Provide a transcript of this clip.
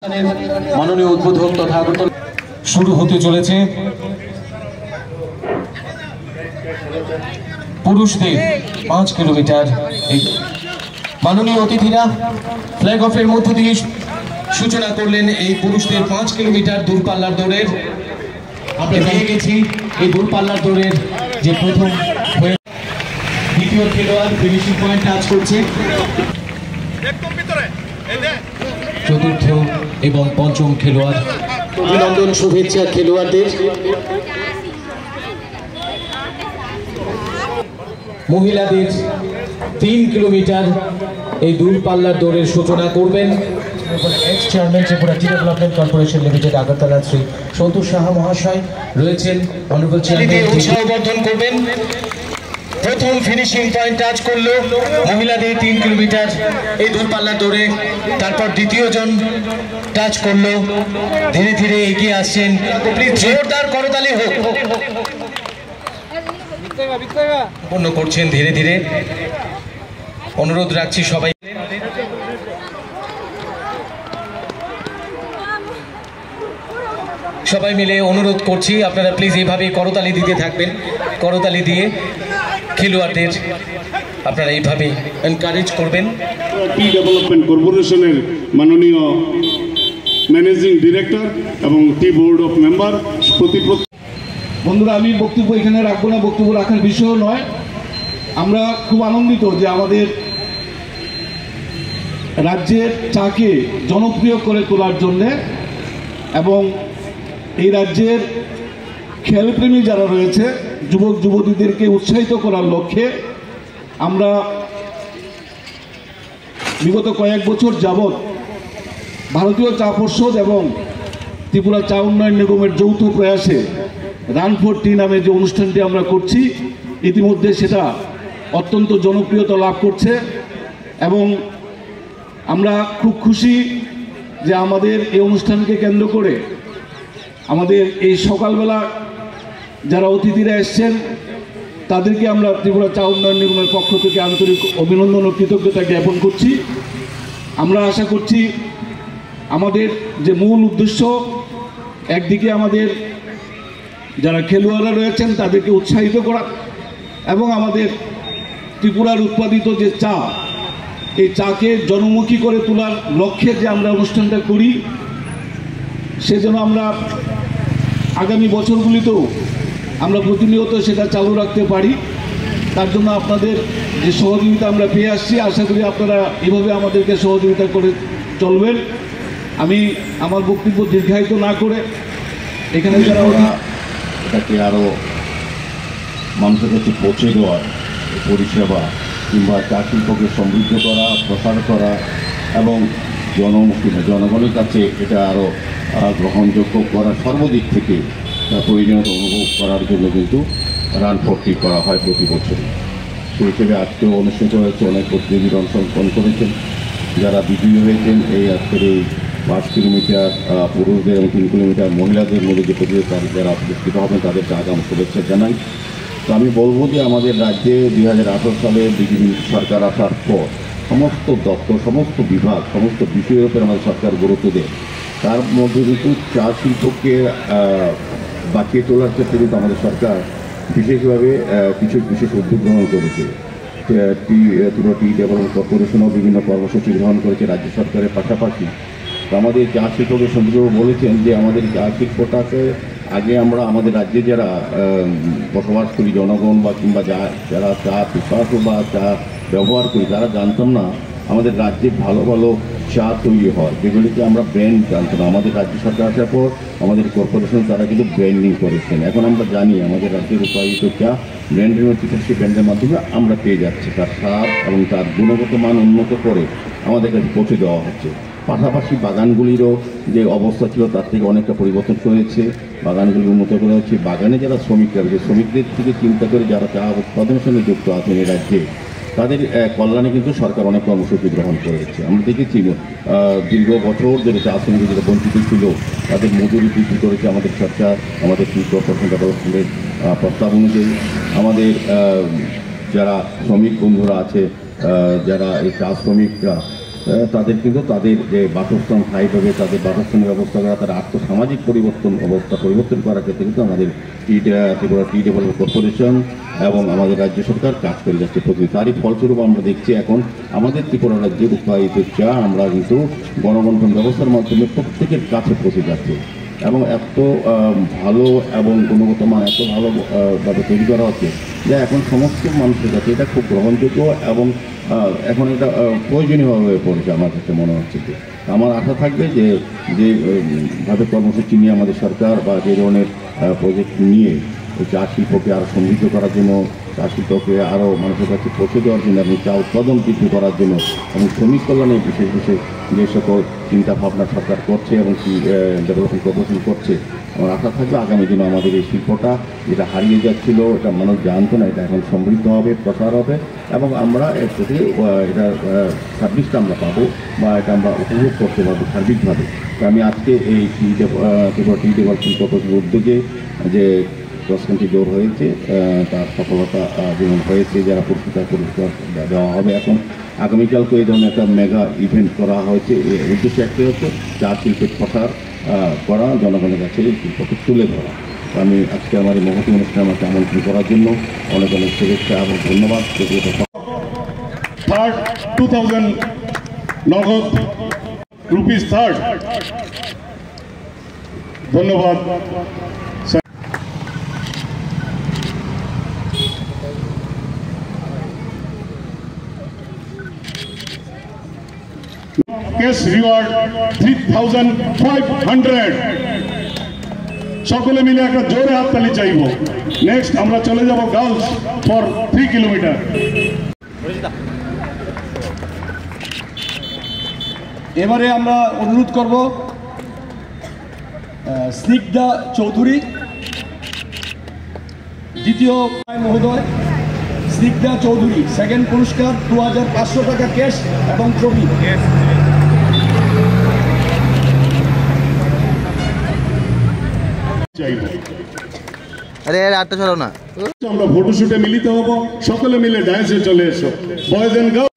মাননীয় উদ্বোধক তথা আগরতলা শুরু হতে চলেছে পুরুষদের 5 কিলোমিটার। মাননীয় অতিথিরা ফ্ল্যাগ অফের মধ্য দিয়ে সূচনা করলেন এই পুরুষদের 5 কিলোমিটার দূরপাল্লার দৌড়ের। আমরা পেয়ে গেছি এই দূরপাল্লার দৌড়ের যে প্রথম দ্বিতীয় খেলোয়াড় ফিনিশিং পয়েন্ট টাচ করছে, চতুর্থ এবং পঞ্চম খেলোয়াড়। অভিনন্দন, শুভেচ্ছা খেলোয়াড়দের। মহিলাদের 3 কিলোমিটার এই দূরপাল্লার দৌড়ের সূচনা করবেন ex chairman Tripura tea development corporation limited Agartala Shri Santosh Saha মহাশয় রয়েছেন। অনারেবল চেয়ারম্যান উৎসাহবর্ধন করবেন। প্রথম ফিনিশিং পয়েন্ট টাচ করলো মহিলাদের 3 কিলোমিটার এই দূরপাল্লার দৌড়ে। তারপর দ্বিতীয় জন টাচ করলো, ধীরে ধীরে এগিয়ে আসছেন। জোরদার করতালি হোক, পূর্ণ করছেন ধীরে ধীরে। অনুরোধ রাখছি সবাই মিলে অনুরোধ করছি আপনারা প্লিজ এইভাবে করতালি দিতে থাকবেন। করতালি দিয়ে খেলোয়াড়দের আপনারা এইভাবে এনকারেজ করবেন। টি ডেভেলপমেন্ট কর্পোরেশনের মাননীয় ম্যানেজিং ডিরেক্টর এবং টি বোর্ড অফ মেম্বার বন্ধুরা, আমি বক্তব্য এখানে রাখবো না, বক্তব্য রাখার বিষয় নয়। আমরা খুব আনন্দিত যে আমাদের রাজ্যের চাকে জনপ্রিয় করে তোলার জন্যে এবং এই রাজ্যের খেলপ্রেমী যারা রয়েছে যুবক যুবতীদেরকে উৎসাহিত করার লক্ষ্যে আমরা বিগত কয়েক বছর যাবৎ ভারতীয় চা পর্ষদ এবং ত্রিপুরা চা উন্নয়ন নিগমের যৌথ প্রয়াসে রান ফর টি নামে যে অনুষ্ঠানটি আমরা করছি, ইতিমধ্যে সেটা অত্যন্ত জনপ্রিয়তা লাভ করছে এবং আমরা খুব খুশি যে আমাদের এই অনুষ্ঠানকে কেন্দ্র করে আমাদের এই সকালবেলা যারা অতিথিরা এসছেন তাদেরকে আমরা ত্রিপুরা চা উন্নয়ন নিগমের পক্ষ থেকে আন্তরিক অভিনন্দন ও কৃতজ্ঞতা জ্ঞাপন করছি। আমরা আশা করছি আমাদের যে মূল উদ্দেশ্য, একদিকে আমাদের যারা খেলোয়াড়রা রয়েছেন তাদেরকে উৎসাহিত করা এবং আমাদের ত্রিপুরার উৎপাদিত যে চা, এই চাকে জনমুখী করে তোলার লক্ষ্যে যে আমরা অনুষ্ঠানটা করি, সেজন্য আমরা আগামী বছরগুলিতেও আমরা প্রতিনিয়ত সেটা চালু রাখতে পারি। তার জন্য আপনাদের যে সহযোগিতা আমরা পেয়ে আসছি, আশা করি আপনারা এভাবে আমাদেরকে সহযোগিতা করে চলবেন। আমি আমার বক্তব্য দীর্ঘায়িত না করে এখানে যারা এটাকে আরও মানুষের কাছে পৌঁছে দেওয়ার পরিষেবা কিংবা চা শিল্পকে সমৃদ্ধ করা, প্রসার করা এবং জনগণের কাছে এটা আরও গ্রহণযোগ্য করা, সর্বদিক থেকে প্রয়োজনীয়তা অনুভব করার জন্য কিন্তু রান ফর টি করা হয় প্রতি বছর। সেই হিসেবে আজকেও অনুষ্ঠিত হয়েছে, অনেক প্রতিনিধিরা অংশগ্রহণ করেছেন। যারা বিজয়ী হয়েছেন এই আজকের এই 5 কিলোমিটার পুরুষদের এবং 3 কিলোমিটার মহিলাদের মধ্যে যে প্রতিযোগিতা যারা পুরস্কৃত হবেন তাদেরকে আগাম শুভেচ্ছা জানাই। তো আমি বলবো যে আমাদের রাজ্যে 2018 সালে বিজেপি সরকার আসার পর সমস্ত দপ্তর, সমস্ত বিভাগ, সমস্ত বিষয়ের উপর আমাদের সরকার গুরুত্ব দেয়। তার মধ্যে কিন্তু চা শিল্পকে বাঁচিয়ে তোলার ক্ষেত্রে কিন্তু আমাদের সরকার বিশেষভাবে কিছু বিশেষ উদ্যোগ গ্রহণ করেছে। ত্রিপুরা টি ডেভেলপমেন্ট কর্পোরেশনও বিভিন্ন কর্মসূচি গ্রহণ করেছে রাজ্য সরকারের পাশাপাশি। তো আমাদের চা শিল্পকে সঞ্জীববাবু বলেছেন যে আমাদের চা শিল্পটাকে আগে আমরা আমাদের রাজ্যে যারা বসবাস করি জনগণ বা কিংবা যারা চা পিপাসু বা চা ব্যবহার করি তারা জানতাম না আমাদের রাজ্যে ভালো ভালো চা তৈরি হয়, যেগুলিকে আমরা ব্র্যান্ড জানতাম না। আমাদের রাজ্য সরকার আসার পর আমাদের কর্পোরেশন তারা কিন্তু ব্র্যান্ডিং করেছেন। এখন আমরা জানি আমাদের রাজ্যের উৎপাদিত চা ব্র্যান্ডিং হচ্ছে, সেই ব্র্যান্ডের মাধ্যমে আমরা পেয়ে যাচ্ছি। তার স্বাদ এবং তার গুণগত মান উন্নত করে আমাদের কাছে পৌঁছে দেওয়া হচ্ছে। পাশাপাশি বাগানগুলিরও যে অবস্থা ছিল তার থেকে অনেকটা পরিবর্তন হয়েছে, বাগানগুলি উন্নত করা হচ্ছে। বাগানে যারা শ্রমিকরা রয়েছে, শ্রমিকদের থেকে চিন্তা করে যারা চা উৎপাদনের সঙ্গে যুক্ত আছেন এই রাজ্যে, তাদের কল্যাণে কিন্তু সরকার অনেক কর্মসূচি গ্রহণ করেছে। আমরা দেখেছি দীর্ঘ বছর ধরে চা শ্রমিক যারা বঞ্চিত ছিল তাদের মজুরি বৃদ্ধি করেছে আমাদের সরকার। আমাদের টি কর্পোরেশন ডেভেলপমেন্টের প্রস্তাব অনুযায়ী আমাদের যারা শ্রমিক বন্ধুরা আছে, যারা এই চা শ্রমিকরা তাদের কিন্তু তাদের যে বাসস্থান স্থায়ীভাবে তাদের বাসস্থানের ব্যবস্থা করা, তার আর্থসামাজিক পরিবর্তন করার ক্ষেত্রে কিন্তু আমাদের ত্রিপুরা টি ডেভেলপমেন্ট কর্পোরেশন এবং আমাদের রাজ্য সরকার কাজ করে যাচ্ছে প্রতিদিন। তারই ফলস্বরূপ আমরা দেখছি এখন আমাদের ত্রিপুরা রাজ্যে উৎপাদিত চা আমরা কিন্তু গণবন্টন ব্যবস্থার মাধ্যমে প্রত্যেকের কাছে পৌঁছে যাচ্ছে এবং এত ভালো এবং গুণগত মান এত ভালোভাবে তৈরি করা হচ্ছে যে এখন সমস্ত মানুষের কাছে এটা খুব গ্রহণযোগ্য এবং এখন এটা প্রয়োজনীয় হয়ে পড়েছে আমার কাছে মনে হচ্ছে। যে আমার আশা থাকবে যে যেভাবে কর্মসূচি নিয়ে আমাদের সরকার বা যে ধরনের প্রজেক্ট নিয়ে চা শিল্পকে আরও সমৃদ্ধ করার জন্য, চা শিল্পকে আরও মানুষের কাছে পৌঁছে দেওয়ার জন্য এবং চা উৎপাদন বৃদ্ধি করার জন্য এবং শ্রমিক কল্যাণে বিশেষ যে সকল চিন্তাভাবনা সরকার করছে এবং ডেভেলপমেন্ট কর্পোরেশন করছে, আমার আশা থাকবে আগামী দিনে আমাদের এই শিল্পটা যেটা হারিয়ে যাচ্ছিল, এটা মানুষ জানতো না, এটা এখন সমৃদ্ধ হবে, প্রসার হবে এবং আমরা এর প্রতি এটার সার্ভিসটা আমরা পাবো বা এটা আমরা উপভোগ করতে পারবো সার্বিকভাবে। তো আমি আজকে এই ত্রিপুরা টি ডেভেলপমেন্ট কর্পোরেশনের উদ্যোগে যে ক্রস কান্ট্রি দৌড় হয়েছে তার সফলতা যেমন হয়েছে, যারা পুরস্কার দেওয়া হবে, এখন আগামীকালকে এই ধরনের একটা মেগা ইভেন্ট করা হয়েছে। এর উদ্দেশ্য একটাই হচ্ছে চা শিল্পের প্রসার করা, জনগণের কাছে এই শিল্পকে তুলে ধরা। তো আমি আজকে আমার এই মহতী অনুষ্ঠানে আমাকে আমন্ত্রণ করার জন্য অনেক অনেক শুভেচ্ছা এবং ধন্যবাদ। থার্ড 2000 নগদ রুপিস থার্ড। ধন্যবাদ। Cash reward 3500। সকলে মিলে একটা জোরে হাততালি চাইব। নেক্সট আমরা চলে যাব গার্লস ফর 3 কিলোমিটার। এবারে আমরা অনুরোধ করব স্নিগ্ধা চৌধুরী, দ্বিতীয় মহোদয় স্নিগ্ধা চৌধুরী, সেকেন্ড পুরস্কার 2500 টাকা ক্যাশ এবং ট্রফি। আরে আটটা চলো না, আমরা ফটোশুটে মিলিত হব। সকলে মিলে ডান্সে চলে এসো। Boys and girls.